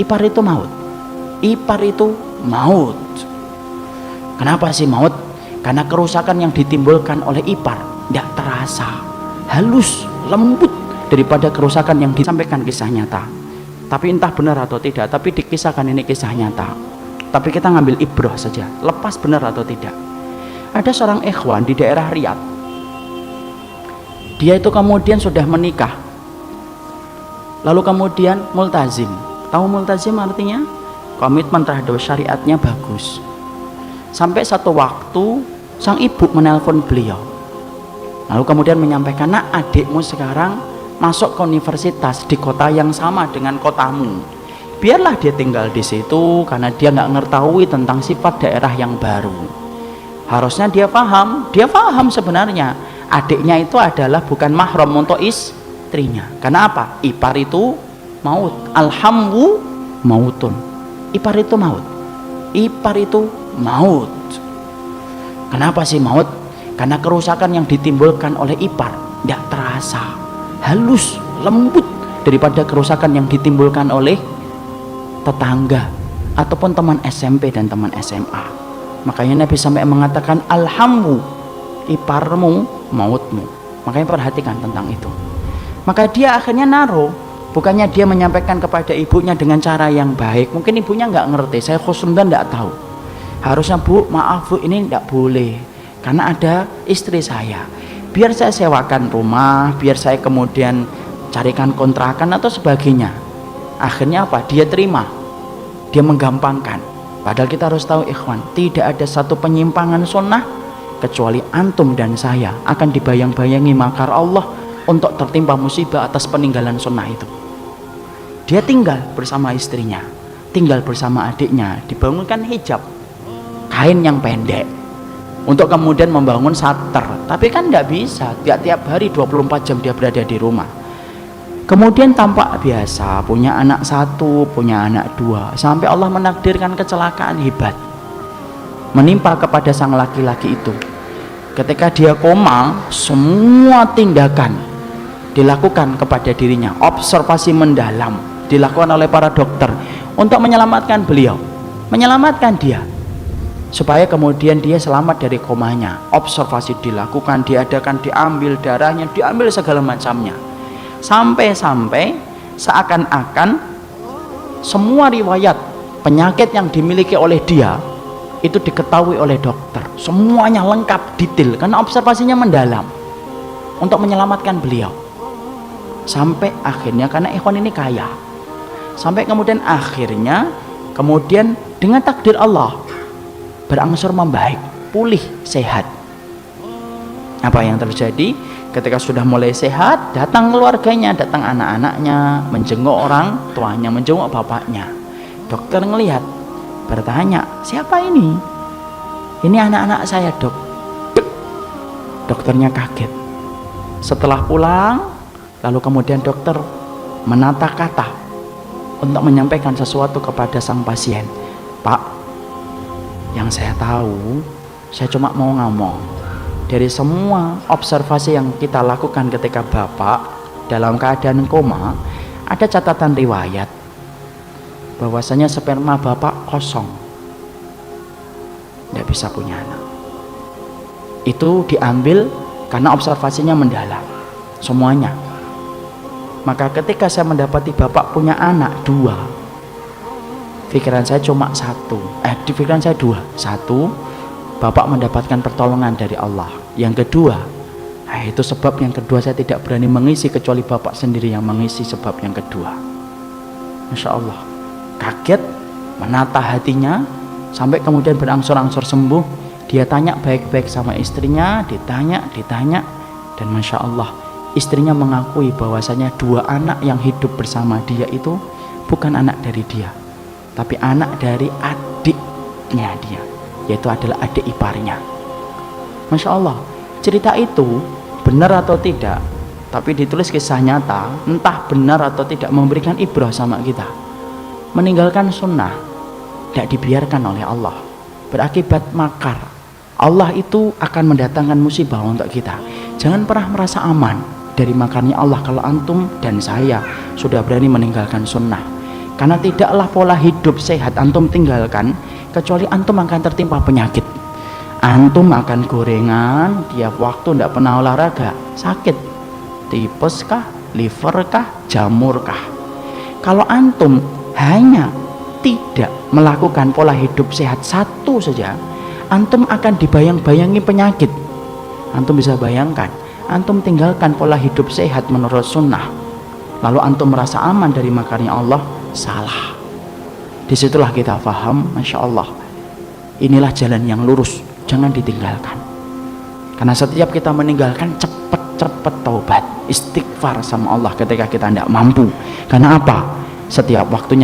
Ipar itu maut. Ipar itu maut. Kenapa sih maut? Karena kerusakan yang ditimbulkan oleh ipar tidak terasa, halus, lembut daripada kerusakan yang disampaikan kisah nyata. Tapi entah benar atau tidak, tapi dikisahkan ini kisah nyata. Tapi kita ngambil ibrah saja, lepas benar atau tidak. Ada seorang ikhwan di daerah Riyadh. Dia itu kemudian sudah menikah, lalu kemudian multazim. Tahu multazim artinya? Komitmen terhadap syariatnya bagus. Sampai satu waktu sang ibu menelpon beliau, lalu kemudian menyampaikan, nak, adikmu sekarang masuk ke universitas di kota yang sama dengan kotamu. Biarlah dia tinggal di situ karena dia nggak mengetahui tentang sifat daerah yang baru. Harusnya dia paham sebenarnya adiknya itu adalah bukan mahram untuk istrinya. Karena apa? Ipar itu maut. Alhamdu mautun. Ipar itu maut. Ipar itu maut. Kenapa sih maut? Karena kerusakan yang ditimbulkan oleh ipar tidak terasa, halus, lembut daripada kerusakan yang ditimbulkan oleh tetangga ataupun teman SMP dan teman SMA. Makanya Nabi sampai mengatakan alhamdu, iparmu mautmu. Makanya perhatikan tentang itu. Maka dia akhirnya naruh, bukannya dia menyampaikan kepada ibunya dengan cara yang baik. Mungkin ibunya nggak ngerti, saya khusnudhan nggak tahu. Harusnya, bu, maaf bu, ini nggak boleh karena ada istri saya. Biar saya sewakan rumah, biar saya kemudian carikan kontrakan atau sebagainya. Akhirnya apa? Dia terima, dia menggampangkan. Padahal kita harus tahu ikhwan, tidak ada satu penyimpangan sunnah kecuali antum dan saya akan dibayang-bayangi makar Allah untuk tertimpa musibah atas peninggalan sunnah itu. Dia tinggal bersama istrinya, tinggal bersama adiknya, dibangunkan hijab, kain yang pendek, untuk kemudian membangun sater. Tapi kan tidak bisa, tiap hari 24 jam dia berada di rumah. Kemudian tampak biasa, punya anak satu, punya anak dua, sampai Allah menakdirkan kecelakaan hebat menimpa kepada sang laki-laki itu. Ketika dia koma, semua tindakan dilakukan kepada dirinya, observasi mendalam dilakukan oleh para dokter untuk menyelamatkan beliau, menyelamatkan dia supaya kemudian dia selamat dari komanya. Observasi dilakukan, diadakan, diambil darahnya, diambil segala macamnya, sampai-sampai seakan-akan semua riwayat penyakit yang dimiliki oleh dia itu diketahui oleh dokter, semuanya lengkap, detail, karena observasinya mendalam untuk menyelamatkan beliau. Sampai akhirnya, karena ikhwan ini kaya, sampai kemudian akhirnya dengan takdir Allah berangsur membaik, pulih, sehat. Apa yang terjadi? Ketika sudah mulai sehat, datang keluarganya, datang anak-anaknya, menjenguk orang tuanya, menjenguk bapaknya. Dokter ngelihat, bertanya, siapa ini? Ini anak-anak saya, dok. Dokternya kaget. Setelah pulang, lalu kemudian dokter menata kata untuk menyampaikan sesuatu kepada sang pasien. Pak, yang saya tahu, saya cuma mau ngomong, dari semua observasi yang kita lakukan ketika bapak dalam keadaan koma, ada catatan riwayat bahwasanya sperma bapak kosong, tidak bisa punya anak. Itu diambil karena observasinya mendalam semuanya. Maka ketika saya mendapati bapak punya anak dua, pikiran saya cuma satu, di pikiran saya dua. Satu, bapak mendapatkan pertolongan dari Allah. Yang kedua, itu sebab yang kedua, saya tidak berani mengisi kecuali bapak sendiri yang mengisi sebab yang kedua. Masya Allah, kaget, menata hatinya, sampai kemudian berangsur-angsur sembuh. Dia tanya baik-baik sama istrinya, ditanya, dan Masya Allah, istrinya mengakui bahwasanya dua anak yang hidup bersama dia itu bukan anak dari dia, tapi anak dari adiknya dia, yaitu adalah adik iparnya. Masya Allah, cerita itu benar atau tidak, tapi ditulis kisah nyata, entah benar atau tidak, memberikan ibrah sama kita. Meninggalkan sunnah tidak dibiarkan oleh Allah, berakibat makar. Allah itu akan mendatangkan musibah untuk kita. Jangan pernah merasa aman dari makarnya Allah kalau antum dan saya sudah berani meninggalkan sunnah. Karena tidaklah pola hidup sehat antum tinggalkan kecuali antum akan tertimpa penyakit. Antum akan gorengan tiap waktu, tidak pernah olahraga, sakit tipes kah, liver kah, jamur kah. Kalau antum hanya tidak melakukan pola hidup sehat satu saja, antum akan dibayang-bayangi penyakit. Antum bisa bayangkan, antum tinggalkan pola hidup sehat menurut sunnah, lalu antum merasa aman dari makarnya Allah, salah. Disitulah kita paham, Masya Allah, inilah jalan yang lurus, jangan ditinggalkan. Karena setiap kita meninggalkan, cepet taubat, istighfar sama Allah ketika kita tidak mampu. Karena apa? Setiap waktunya